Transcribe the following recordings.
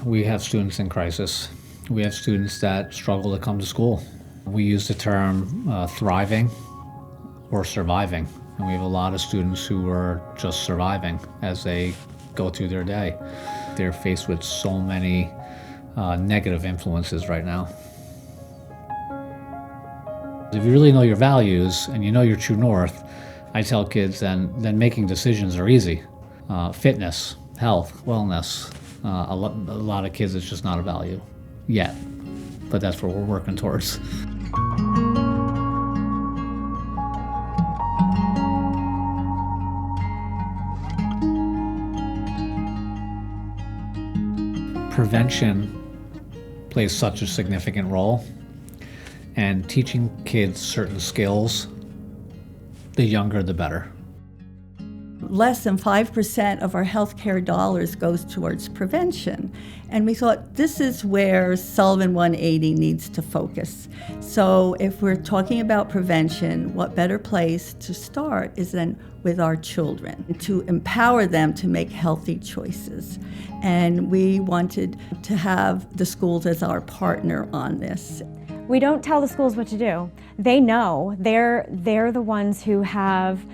We have students in crisis. We have students that struggle to come to school. We use the term thriving or surviving. And we have a lot of students who are just surviving as they go through their day. They're faced with so many negative influences right now. If you really know your values and you know your true north, I tell kids then making decisions are easy. Fitness, health, wellness. A lot of kids, it's just not a value yet, but that's what we're working towards. Prevention plays such a significant role, and teaching kids certain skills, the younger the better. Less than 5% of our healthcare dollars goes towards prevention. And we thought this is where Sullivan 180 needs to focus. So if we're talking about prevention, what better place to start is then with our children, to empower them to make healthy choices. And we wanted to have the schools as our partner on this. We don't tell the schools what to do. They know. They're the ones who have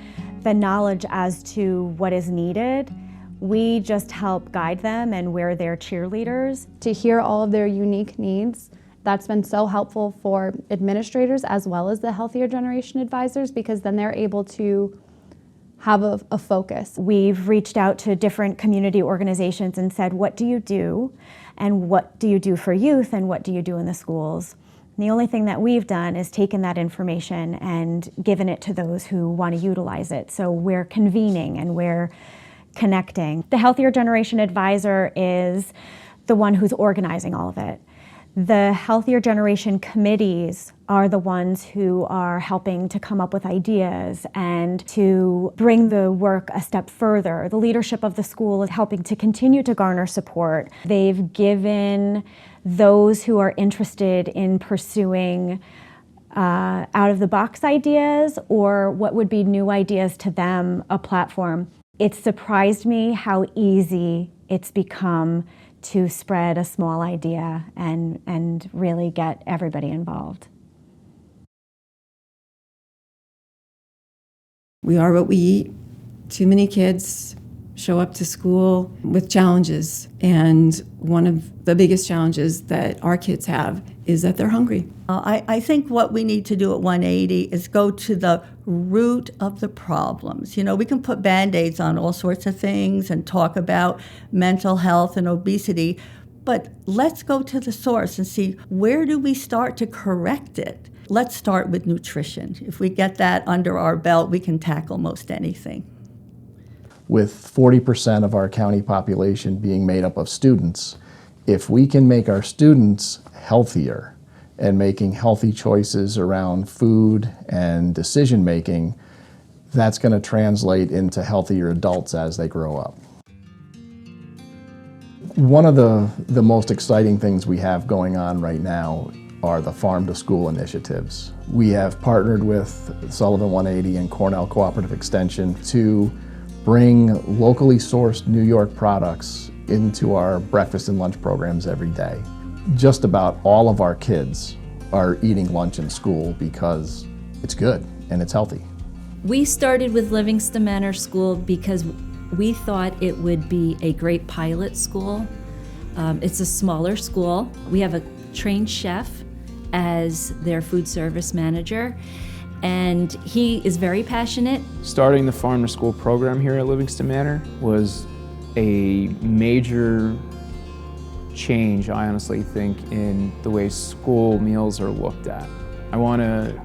the knowledge as to what is needed. We just help guide them, and we're their cheerleaders. To hear all of their unique needs, that's been so helpful for administrators as well as the Healthier Generation advisors, because then they're able to have a focus. We've reached out to different community organizations and said, what do you do? And what do you do for youth? And what do you do in the schools? And the only thing that we've done is taken that information and given it to those who want to utilize it. So we're convening and we're connecting. The Healthier Generation Advisor is the one who's organizing all of it. The Healthier Generation committees are the ones who are helping to come up with ideas and to bring the work a step further. The leadership of the school is helping to continue to garner support. They've given those who are interested in pursuing out-of-the-box ideas or what would be new ideas to them a platform. It surprised me how easy it's become to spread a small idea and really get everybody involved. We are what we eat. Too many kids show up to school with challenges, and one of the biggest challenges that our kids have is that they're hungry. I think what we need to do at 180 is go to the root of the problems. You know, we can put Band-Aids on all sorts of things and talk about mental health and obesity, but let's go to the source and see, where do we start to correct it? Let's start with nutrition. If we get that under our belt, we can tackle most anything. With 40% of our county population being made up of students, if we can make our students healthier and making healthy choices around food and decision making, that's going to translate into healthier adults as they grow up. One of the most exciting things we have going on right now are the Farm to School initiatives. We have partnered with Sullivan 180 and Cornell Cooperative Extension to bring locally sourced New York products into our breakfast and lunch programs every day. Just about all of our kids are eating lunch in school because it's good and it's healthy. We started with Livingston Manor School because we thought it would be a great pilot school. It's a smaller school. We have a trained chef as their food service manager, and he is very passionate. Starting the Farm to School program here at Livingston Manor was a major change, I honestly think, in the way school meals are looked at. I want to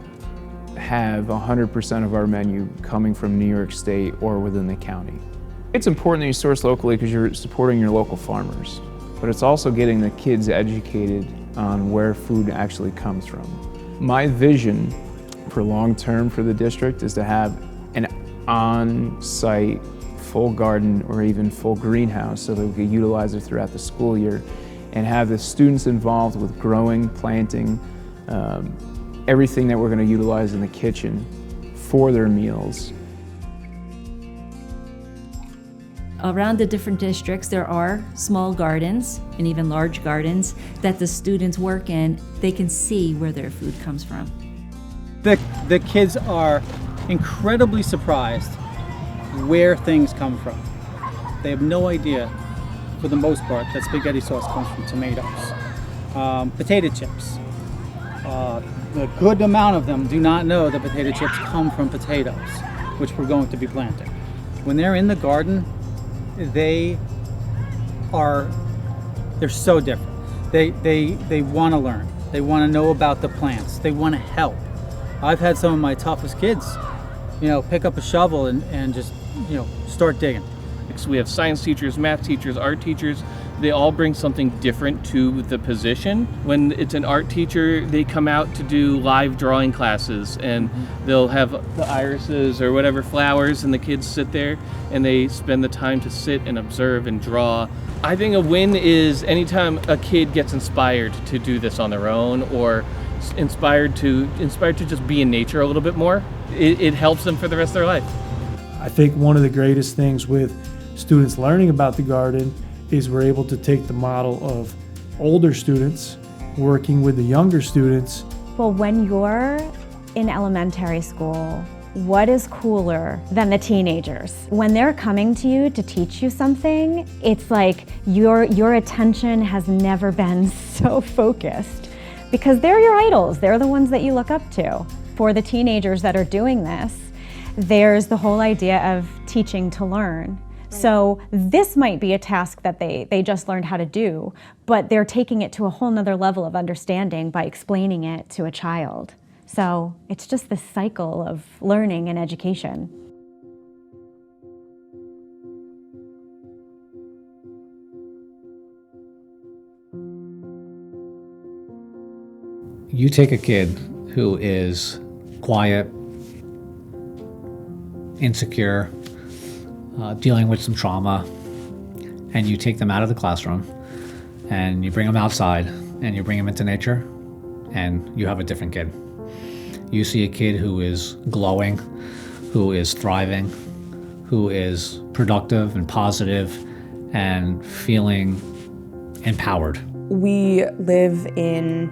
have 100% of our menu coming from New York State or within the county. It's important that you source locally because you're supporting your local farmers, but it's also getting the kids educated on where food actually comes from. My vision for long-term for the district is to have an on-site full garden or even full greenhouse so that we can utilize it throughout the school year and have the students involved with growing, planting, everything that we're going to utilize in the kitchen for their meals. Around the different districts, there are small gardens and even large gardens that the students work in. They can see where their food comes from. The kids are incredibly surprised where things come from. They have no idea, for the most part, that spaghetti sauce comes from tomatoes. Potato chips. A good amount of them do not know that potato chips come from potatoes, which we're going to be planting. When they're in the garden, they're so different. They want to learn. They want to know about the plants. They want to help. I've had some of my toughest kids, pick up a shovel and just, start digging. So we have science teachers, math teachers, art teachers. They all bring something different to the position. When it's an art teacher, they come out to do live drawing classes, and they'll have the irises or whatever flowers, and the kids sit there and they spend the time to sit and observe and draw. I think a win is anytime a kid gets inspired to do this on their own, or inspired to just be in nature a little bit more. It helps them for the rest of their life. I think one of the greatest things with students learning about the garden is we're able to take the model of older students working with the younger students. Well, when you're in elementary school, what is cooler than the teenagers? When they're coming to you to teach you something, it's like your attention has never been so focused, because they're your idols. They're the ones that you look up to. For the teenagers that are doing this, there's the whole idea of teaching to learn. So this might be a task that they just learned how to do, but they're taking it to a whole nother level of understanding by explaining it to a child. So it's just this cycle of learning and education. You take a kid who is quiet, insecure, dealing with some trauma, and you take them out of the classroom and you bring them outside and you bring them into nature, and you have a different kid. You see a kid who is glowing, who is thriving, who is productive and positive and feeling empowered. We live in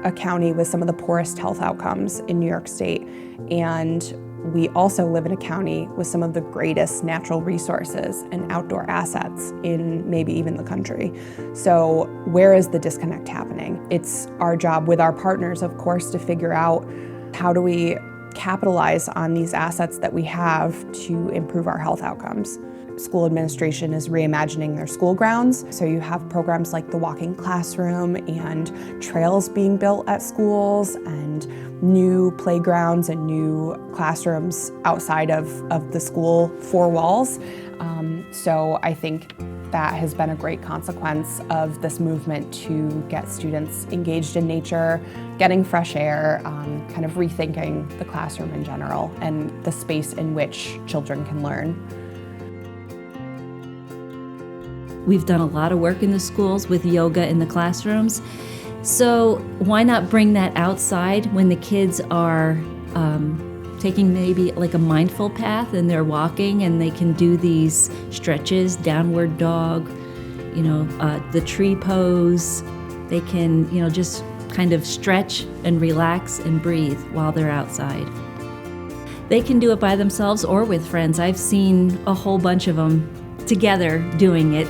a county with some of the poorest health outcomes in New York State, and we also live in a county with some of the greatest natural resources and outdoor assets in maybe even the country. So where is the disconnect happening? It's our job with our partners, of course, to figure out how do we capitalize on these assets that we have to improve our health outcomes. School administration is reimagining their school grounds, so you have programs like the walking classroom and trails being built at schools and new playgrounds and new classrooms outside of the school four walls. So I think that has been a great consequence of this movement to get students engaged in nature, getting fresh air, kind of rethinking the classroom in general and the space in which children can learn. We've done a lot of work in the schools with yoga in the classrooms. So why not bring that outside when the kids are taking maybe like a mindful path and they're walking and they can do these stretches, downward dog, the tree pose. They can, just kind of stretch and relax and breathe while they're outside. They can do it by themselves or with friends. I've seen a whole bunch of them together doing it.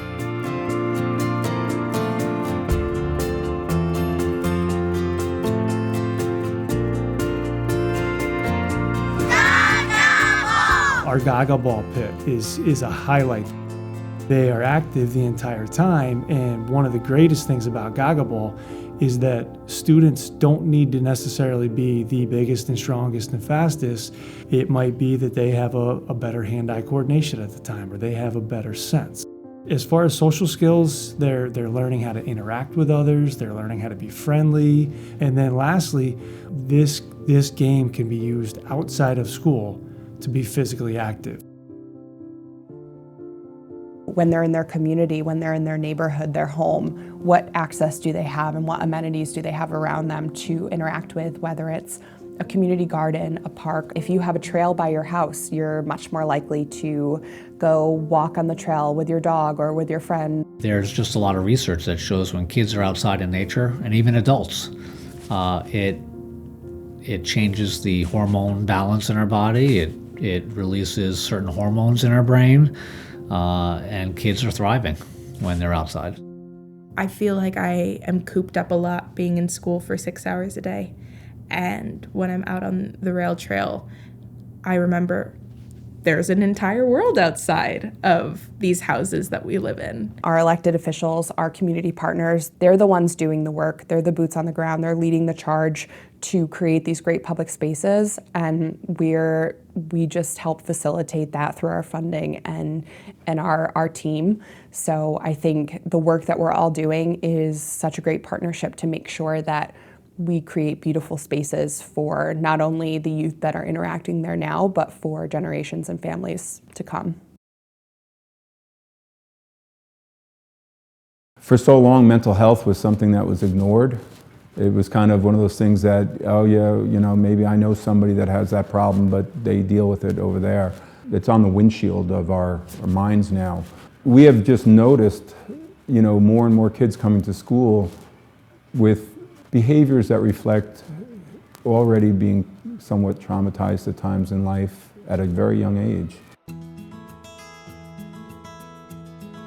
Our Gaga Ball pit is a highlight. They are active the entire time, and one of the greatest things about Gaga Ball is that students don't need to necessarily be the biggest and strongest and fastest. It might be that they have a better hand-eye coordination at the time, or they have a better sense. As far as social skills, they're learning how to interact with others, they're learning how to be friendly, and then lastly, this game can be used outside of school to be physically active. When they're in their community, when they're in their neighborhood, their home, what access do they have and what amenities do they have around them to interact with, whether it's a community garden, a park. If you have a trail by your house, you're much more likely to go walk on the trail with your dog or with your friend. There's just a lot of research that shows when kids are outside in nature, and even adults, it changes the hormone balance in our body. It releases certain hormones in our brain, and kids are thriving when they're outside. I feel like I am cooped up a lot being in school for 6 hours a day. And when I'm out on the rail trail, I remember there's an entire world outside of these houses that we live in. Our elected officials, our community partners, they're the ones doing the work. They're the boots on the ground. They're leading the charge to create these great public spaces, and we just help facilitate that through our funding and our team. So I think the work that we're all doing is such a great partnership to make sure that we create beautiful spaces for not only the youth that are interacting there now, but for generations and families to come. For so long, mental health was something that was ignored. It was kind of one of those things that, oh yeah, you know, maybe I know somebody that has that problem, but they deal with it over there. It's on the windshield of our minds now. We have just noticed, you know, more and more kids coming to school with behaviors that reflect already being somewhat traumatized at times in life at a very young age.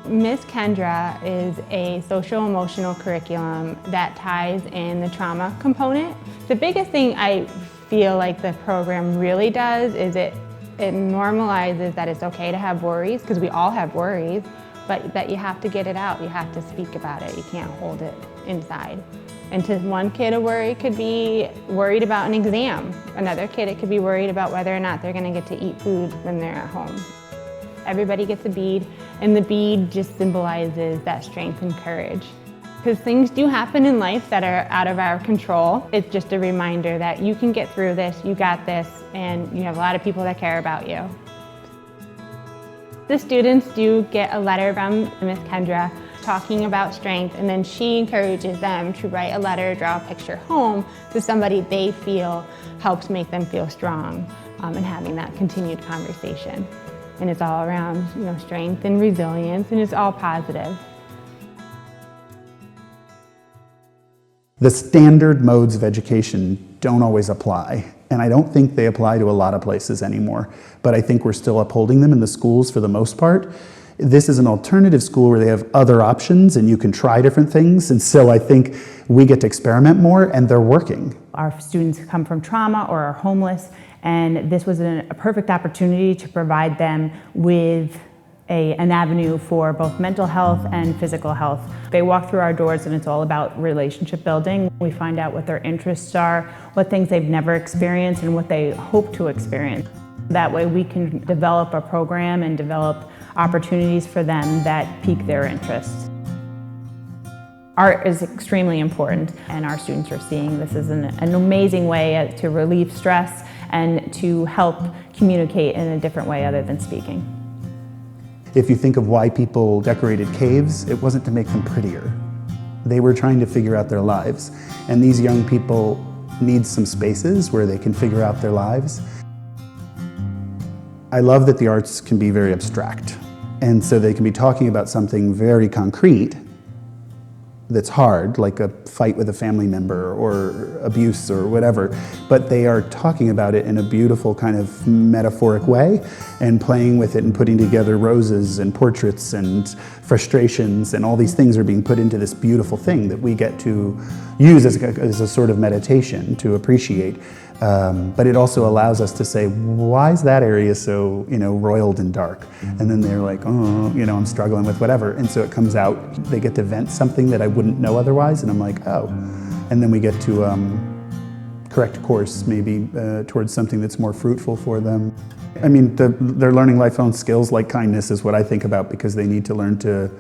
Ms. Kendra is a social-emotional curriculum that ties in the trauma component. The biggest thing I feel like the program really does is it normalizes that it's okay to have worries, because we all have worries, but that you have to get it out, you have to speak about it, you can't hold it inside. And to one kid, a worry could be worried about an exam. Another kid, it could be worried about whether or not they're gonna get to eat food when they're at home. Everybody gets a bead, and the bead just symbolizes that strength and courage. Because things do happen in life that are out of our control. It's just a reminder that you can get through this, you got this, and you have a lot of people that care about you. The students do get a letter from Ms. Kendra talking about strength, and then she encourages them to write a letter, draw a picture home to somebody they feel helps make them feel strong, and having that continued conversation. And it's all around, you know, strength and resilience, and it's all positive. The standard modes of education don't always apply, and I don't think they apply to a lot of places anymore, but I think we're still upholding them in the schools for the most part. This is an alternative school where they have other options and you can try different things, and so I think we get to experiment more, and they're working. Our students come from trauma or are homeless, and this was a perfect opportunity to provide them with an avenue for both mental health and physical health. They walk through our doors and it's all about relationship building. We find out what their interests are, what things they've never experienced, and what they hope to experience. That way we can develop a program and develop opportunities for them that pique their interests. Art is extremely important, and our students are seeing this as an amazing way to relieve stress and to help communicate in a different way other than speaking. If you think of why people decorated caves, it wasn't to make them prettier. They were trying to figure out their lives, and these young people need some spaces where they can figure out their lives. I love that the arts can be very abstract, and so they can be talking about something very concrete that's hard, like a fight with a family member or abuse or whatever, but they are talking about it in a beautiful kind of metaphoric way and playing with it and putting together roses and portraits and frustrations, and all these things are being put into this beautiful thing that we get to use as a sort of meditation to appreciate. But it also allows us to say, why is that area so, roiled and dark? And then they're like, oh, I'm struggling with whatever. And so it comes out, they get to vent something that I wouldn't know otherwise, and I'm like, oh. And then we get to correct course, maybe towards something that's more fruitful for them. I mean, they're learning lifelong skills like kindness is what I think about, because they need to learn to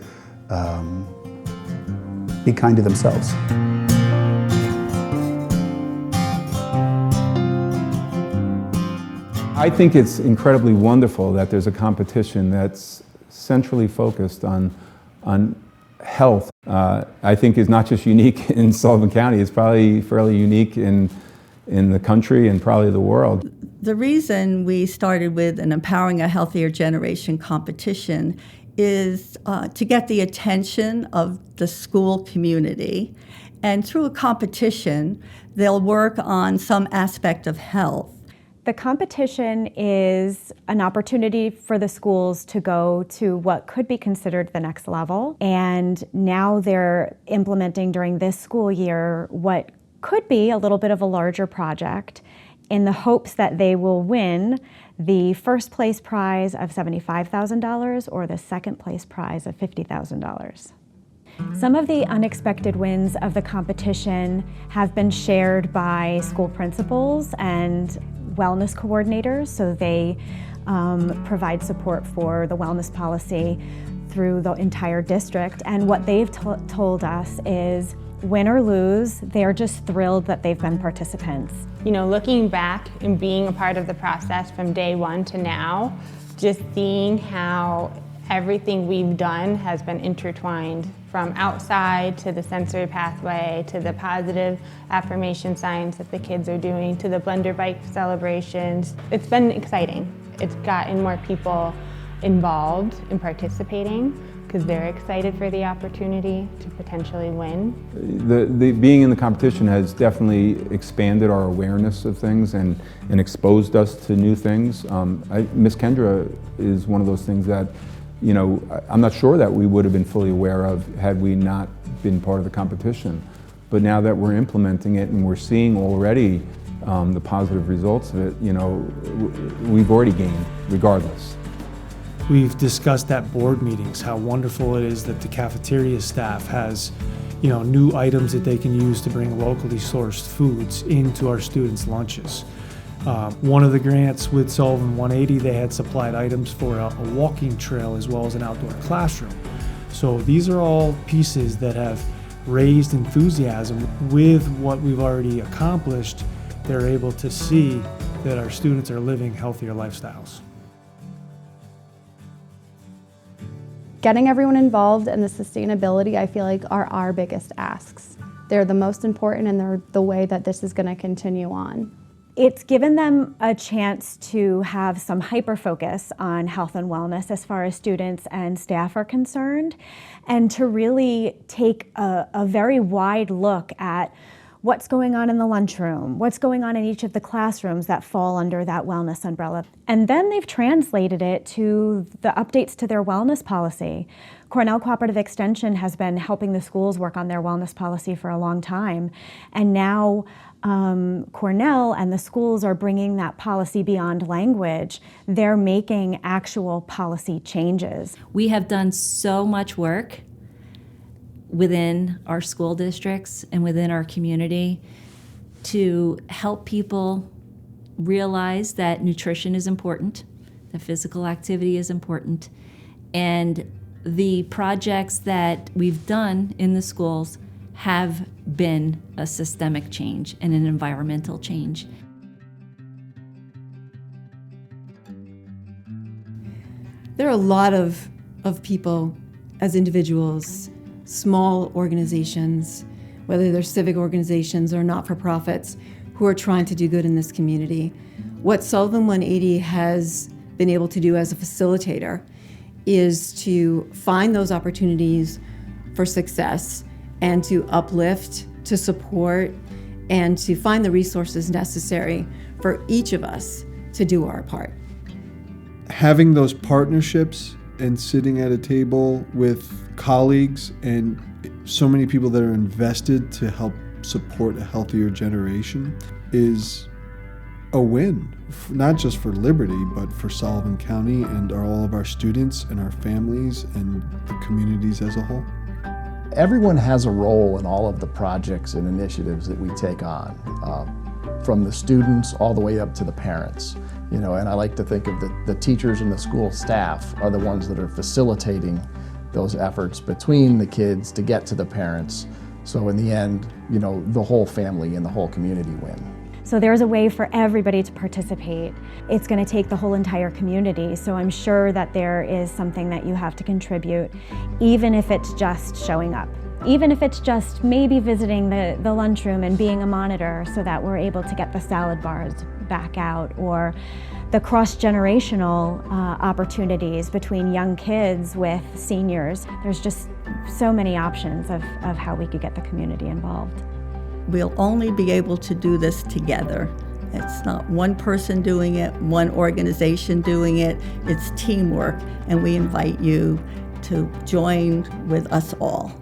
be kind to themselves. I think it's incredibly wonderful that there's a competition that's centrally focused on health. I think is not just unique in Sullivan County, it's probably fairly unique in in the country and probably the world. The reason we started with an Empowering a Healthier Generation competition is to get the attention of the school community. And through a competition, they'll work on some aspect of health. The competition is an opportunity for the schools to go to what could be considered the next level. And now they're implementing during this school year what could be a little bit of a larger project in the hopes that they will win the first place prize of $75,000 or the second place prize of $50,000. Some of the unexpected wins of the competition have been shared by school principals and wellness coordinators, so they provide support for the wellness policy through the entire district. And what they've told us is, win or lose, they're just thrilled that they've been participants. You know, looking back and being a part of the process from day one to now, just seeing how everything we've done has been intertwined, from outside to the sensory pathway, to the positive affirmation science that the kids are doing, to the blender bike celebrations. It's been exciting. It's gotten more people involved in participating because they're excited for the opportunity to potentially win. The being in the competition has definitely expanded our awareness of things and exposed us to new things. Miss Kendra is one of those things that, you know, I'm not sure that we would have been fully aware of had we not been part of the competition. But now that we're implementing it and we're seeing already the positive results of it, you know, we've already gained regardless. We've discussed at board meetings how wonderful it is that the cafeteria staff has, you know, new items that they can use to bring locally sourced foods into our students' lunches. One of the grants with Sullivan 180, they had supplied items for a walking trail as well as an outdoor classroom. So these are all pieces that have raised enthusiasm. With what we've already accomplished, they're able to see that our students are living healthier lifestyles. Getting everyone involved in the sustainability, I feel like, are our biggest asks. They're the most important, and they're the way that this is going to continue on. It's given them a chance to have some hyper-focus on health and wellness as far as students and staff are concerned, and to really take a very wide look at what's going on in the lunchroom, what's going on in each of the classrooms that fall under that wellness umbrella. And then they've translated it to the updates to their wellness policy. Cornell Cooperative Extension has been helping the schools work on their wellness policy for a long time. And now Cornell and the schools are bringing that policy beyond language. They're making actual policy changes. We have done so much work within our school districts and within our community to help people realize that nutrition is important, that physical activity is important, and the projects that we've done in the schools have been a systemic change and an environmental change. There are a lot of people as individuals, small organizations, whether they're civic organizations or not-for-profits, who are trying to do good in this community. What Sullivan 180 has been able to do as a facilitator is to find those opportunities for success and to uplift, to support, and to find the resources necessary for each of us to do our part. Having those partnerships and sitting at a table with colleagues and so many people that are invested to help support a healthier generation is a win, not just for Liberty, but for Sullivan County and all of our students and our families and the communities as a whole. Everyone has a role in all of the projects and initiatives that we take on, from the students all the way up to the parents. You know, and I like to think of the teachers and the school staff are the ones that are facilitating those efforts between the kids to get to the parents. So in the end, you know, the whole family and the whole community win. So there's a way for everybody to participate. It's going to take the whole entire community, so I'm sure that there is something that you have to contribute, even if it's just showing up. Even if it's just maybe visiting the lunchroom and being a monitor so that we're able to get the salad bars back out, or the cross-generational opportunities between young kids with seniors. There's just so many options of how we could get the community involved. We'll only be able to do this together. It's not one person doing it, one organization doing it, it's teamwork, and we invite you to join with us all.